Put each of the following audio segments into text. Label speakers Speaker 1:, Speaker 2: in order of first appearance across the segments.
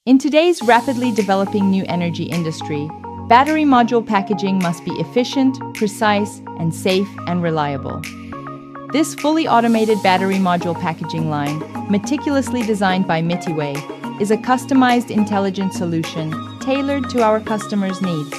Speaker 1: In today's rapidly developing new energy industry, battery module packaging must be efficient, precise, and safe and reliable. This fully automated battery module packaging line, meticulously designed by Mittiway, is a customized intelligent solution tailored to our customers' needs,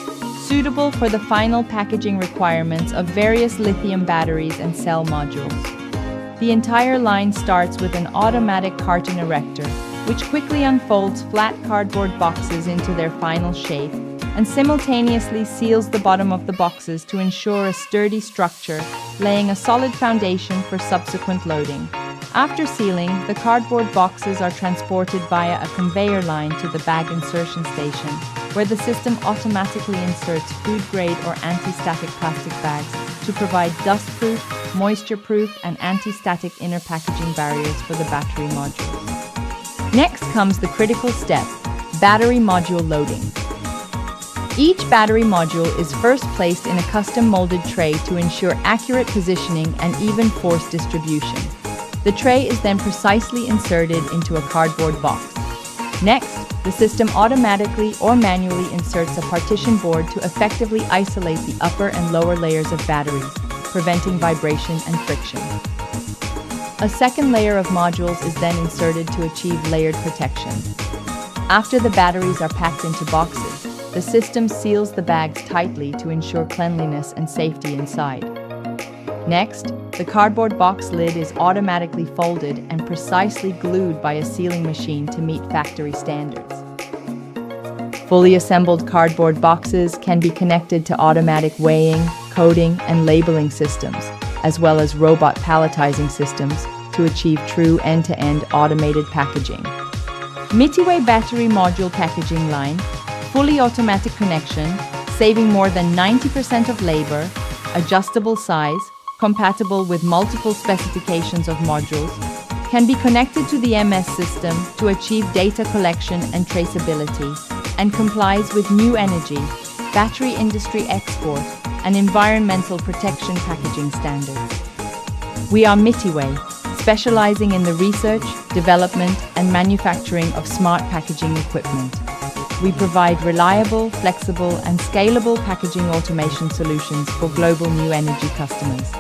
Speaker 1: suitable for the final packaging requirements of various lithium batteries and cell modules. The entire line starts with an automatic carton erector, which quickly unfolds flat cardboard boxes into their final shape and simultaneously seals the bottom of the boxes to ensure a sturdy structure, laying a solid foundation for subsequent loading. After sealing, the cardboard boxes are transported via a conveyor line to the bag insertion station, where the system automatically inserts food-grade or anti-static plastic bags to provide dust-proof, moisture-proof, and anti-static inner packaging barriers for the battery modules. Next comes the critical step, battery module loading. Each battery module is first placed in a custom molded tray to ensure accurate positioning and even force distribution. The tray is then precisely inserted into a cardboard box. Next, the system automatically or manually inserts a partition board to effectively isolate the upper and lower layers of batteries, preventing vibration and friction. A second layer of modules is then inserted to achieve layered protection. After the batteries are packed into boxes, the system seals the bags tightly to ensure cleanliness and safety inside. Next, the cardboard box lid is automatically folded and precisely glued by a sealing machine to meet factory standards. Fully assembled cardboard boxes can be connected to automatic weighing, coding, and labeling systems, as well as robot palletizing systems to achieve true end-to-end automated packaging. Mittiway battery module packaging line, fully automatic connection, saving more than 90% of labor, adjustable size, compatible with multiple specifications of modules, can be connected to the MS system to achieve data collection and traceability, and complies with new energy, battery industry export, and environmental protection packaging standards. We are Mittiway, specializing in the research, development, and manufacturing of smart packaging equipment. We provide reliable, flexible, and scalable packaging automation solutions for global new energy customers.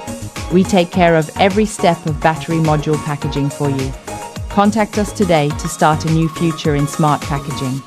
Speaker 1: We take care of every step of battery module packaging for you. Contact us today to start a new future in smart packaging.